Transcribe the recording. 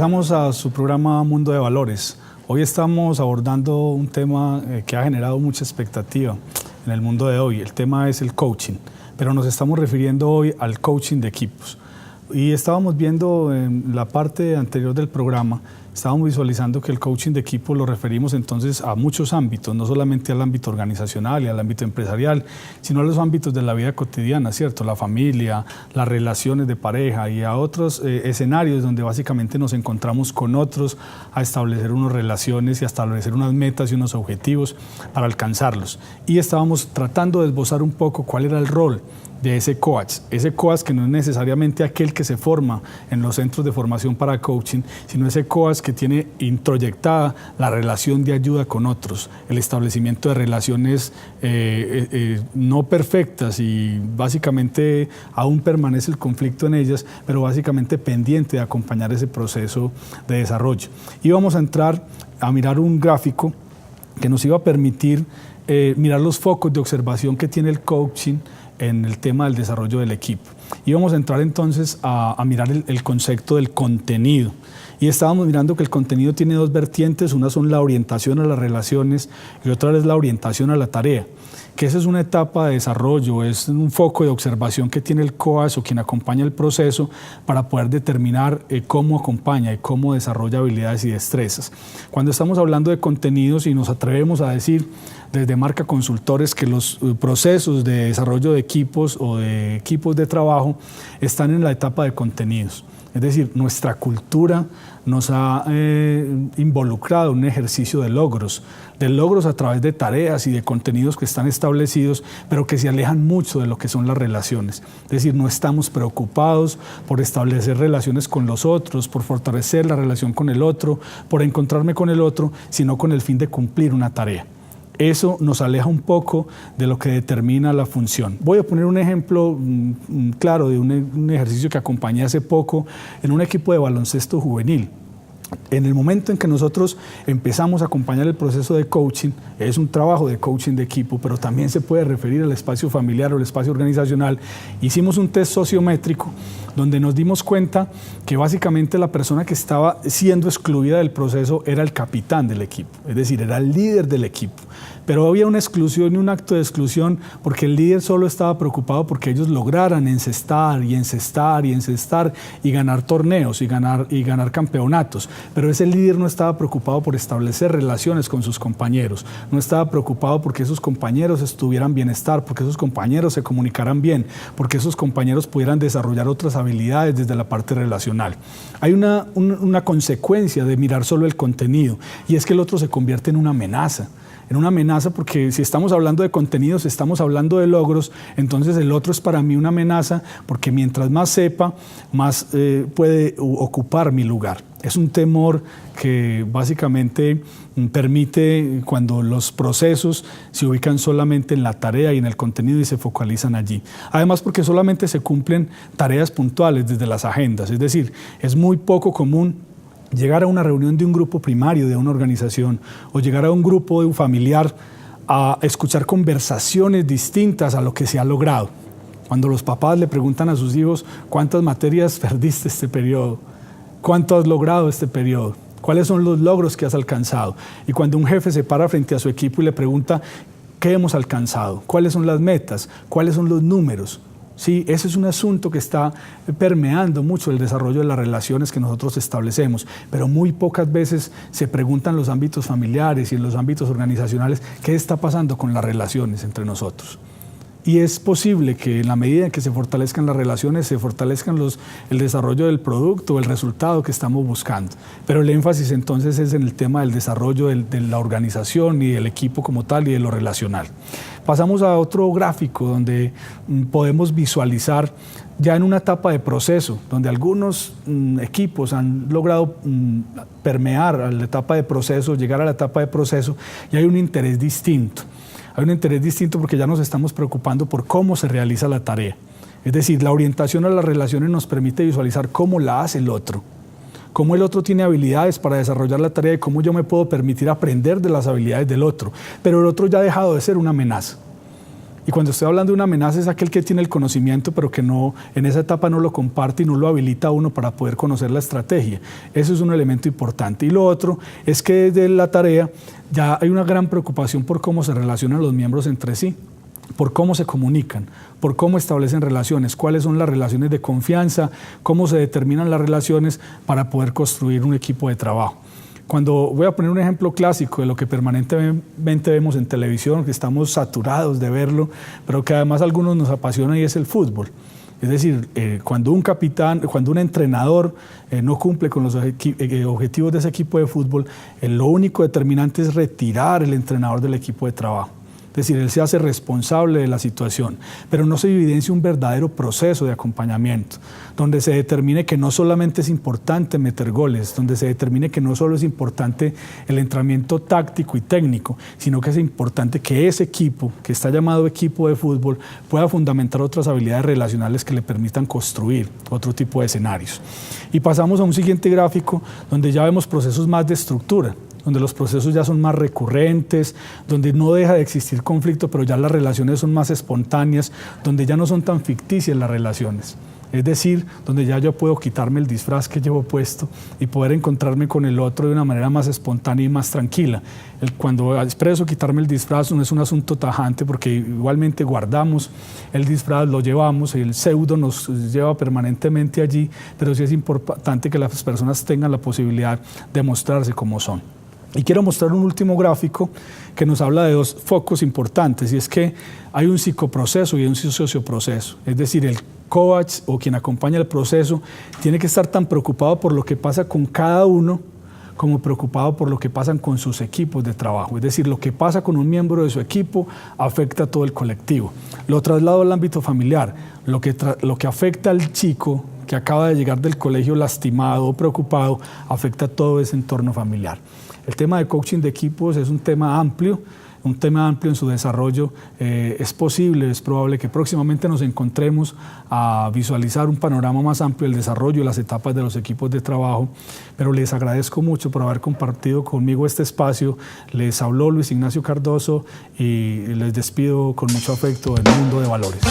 Regresamos a su programa Mundo de Valores. Hoy estamos abordando un tema que ha generado mucha expectativa en el mundo de hoy. El tema es el coaching, pero nos estamos refiriendo hoy al coaching de equipos. Y estábamos viendo en la parte anterior del programa, estábamos visualizando que el coaching de equipo lo referimos entonces a muchos ámbitos, no solamente al ámbito organizacional y al ámbito empresarial, sino a los ámbitos de la vida cotidiana, ¿cierto? La familia, las relaciones de pareja y a otros escenarios donde básicamente nos encontramos con otros a establecer unas relaciones y a establecer unas metas y unos objetivos para alcanzarlos. Y estábamos tratando de esbozar un poco cuál era el rol de ese coach que no es necesariamente aquel que se forma en los centros de formación para coaching, sino ese coach que tiene introyectada la relación de ayuda con otros, el establecimiento de relaciones no perfectas y básicamente aún permanece el conflicto en ellas, pero básicamente pendiente de acompañar ese proceso de desarrollo. Y vamos a entrar a mirar un gráfico que nos iba a permitir mirar los focos de observación que tiene el coaching en el tema del desarrollo del equipo. Y vamos a entrar entonces a mirar el concepto del contenido. Y estábamos mirando que el contenido tiene dos vertientes, una son la orientación a las relaciones y otra es la orientación a la tarea, que esa es una etapa de desarrollo, es un foco de observación que tiene el coach o quien acompaña el proceso para poder determinar cómo acompaña y cómo desarrolla habilidades y destrezas. Cuando estamos hablando de contenidos y nos atrevemos a decir desde Marca Consultores que los procesos de desarrollo de equipos o de equipos de trabajo están en la etapa de contenidos. Es decir, nuestra cultura nos ha involucrado en un ejercicio de logros a través de tareas y de contenidos que están establecidos, pero que se alejan mucho de lo que son las relaciones. Es decir, no estamos preocupados por establecer relaciones con los otros, por fortalecer la relación con el otro, por encontrarme con el otro, sino con el fin de cumplir una tarea. Eso nos aleja un poco de lo que determina la función. Voy a poner un ejemplo claro de un ejercicio que acompañé hace poco en un equipo de baloncesto juvenil. En el momento en que nosotros empezamos a acompañar el proceso de coaching, es un trabajo de coaching de equipo, pero también se puede referir al espacio familiar o al espacio organizacional. Hicimos un test sociométrico donde nos dimos cuenta que básicamente la persona que estaba siendo excluida del proceso era el capitán del equipo, es decir, era el líder del equipo. Pero había una exclusión y un acto de exclusión porque el líder solo estaba preocupado porque ellos lograran encestar y ganar torneos y ganar campeonatos. Pero ese líder no estaba preocupado por establecer relaciones con sus compañeros, no estaba preocupado porque esos compañeros estuvieran bienestar, porque esos compañeros se comunicaran bien, porque esos compañeros pudieran desarrollar otras habilidades desde la parte relacional. Hay una consecuencia de mirar solo el contenido y es que el otro se convierte en una amenaza. Porque si estamos hablando de contenidos, estamos hablando de logros, entonces el otro es para mí una amenaza porque mientras más sepa, más puede ocupar mi lugar. Es un temor que básicamente permite cuando los procesos se ubican solamente en la tarea y en el contenido y se focalizan allí. Además porque solamente se cumplen tareas puntuales desde las agendas, es decir, es muy poco común llegar a una reunión de un grupo primario de una organización o llegar a un grupo de un familiar a escuchar conversaciones distintas a lo que se ha logrado. Cuando los papás le preguntan a sus hijos cuántas materias perdiste este periodo, cuánto has logrado este periodo, cuáles son los logros que has alcanzado. Y cuando un jefe se para frente a su equipo y le pregunta qué hemos alcanzado, cuáles son las metas, cuáles son los números. Sí, ese es un asunto que está permeando mucho el desarrollo de las relaciones que nosotros establecemos, pero muy pocas veces se preguntan en los ámbitos familiares y en los ámbitos organizacionales qué está pasando con las relaciones entre nosotros. Y es posible que en la medida en que se fortalezcan las relaciones, se fortalezcan el desarrollo del producto, el resultado que estamos buscando. Pero el énfasis entonces es en el tema del desarrollo de la organización y del equipo como tal y de lo relacional. Pasamos a otro gráfico donde podemos visualizar ya en una etapa de proceso, donde algunos equipos han logrado permear a la etapa de proceso, llegar a la etapa de proceso, y hay un interés distinto. Hay un interés distinto porque ya nos estamos preocupando por cómo se realiza la tarea. Es decir, la orientación a las relaciones nos permite visualizar cómo la hace el otro, cómo el otro tiene habilidades para desarrollar la tarea y cómo yo me puedo permitir aprender de las habilidades del otro. Pero el otro ya ha dejado de ser una amenaza. Y cuando estoy hablando de una amenaza es aquel que tiene el conocimiento, pero que no, en esa etapa no lo comparte y no lo habilita a uno para poder conocer la estrategia. Eso es un elemento importante. Y lo otro es que desde la tarea ya hay una gran preocupación por cómo se relacionan los miembros entre sí, por cómo se comunican, por cómo establecen relaciones, cuáles son las relaciones de confianza, cómo se determinan las relaciones para poder construir un equipo de trabajo. Cuando voy a poner un ejemplo clásico de lo que permanentemente vemos en televisión, que estamos saturados de verlo, pero que además a algunos nos apasiona y es el fútbol. Es decir, cuando un capitán, cuando un entrenador no cumple con los objetivos de ese equipo de fútbol, lo único determinante es retirar el entrenador del equipo de trabajo. Es decir, él se hace responsable de la situación, pero no se evidencia un verdadero proceso de acompañamiento, donde se determine que no solamente es importante meter goles, donde se determine que no solo es importante el entrenamiento táctico y técnico, sino que es importante que ese equipo, que está llamado equipo de fútbol, pueda fundamentar otras habilidades relacionales que le permitan construir otro tipo de escenarios. Y pasamos a un siguiente gráfico, donde ya vemos procesos más de estructura, donde los procesos ya son más recurrentes, donde no deja de existir conflicto, pero ya las relaciones son más espontáneas, donde ya no son tan ficticias las relaciones. Es decir, donde ya yo puedo quitarme el disfraz que llevo puesto y poder encontrarme con el otro de una manera más espontánea y más tranquila. Cuando expreso quitarme el disfraz no es un asunto tajante, porque igualmente guardamos el disfraz, lo llevamos, el pseudo nos lleva permanentemente allí, pero sí es importante que las personas tengan la posibilidad de mostrarse como son. Y quiero mostrar un último gráfico que nos habla de dos focos importantes, y es que hay un psicoproceso y un socioproceso. Es decir, el coach o quien acompaña el proceso tiene que estar tan preocupado por lo que pasa con cada uno como preocupado por lo que pasan con sus equipos de trabajo. Es decir, lo que pasa con un miembro de su equipo afecta a todo el colectivo. Lo traslado al ámbito familiar. Lo que afecta al chico que acaba de llegar del colegio lastimado o preocupado afecta a todo ese entorno familiar. El tema de coaching de equipos es un tema amplio en su desarrollo. Es posible, es probable que próximamente nos encontremos a visualizar un panorama más amplio del desarrollo y las etapas de los equipos de trabajo, pero les agradezco mucho por haber compartido conmigo este espacio. Les habló Luis Ignacio Cardoso y les despido con mucho afecto del Mundo de Valores.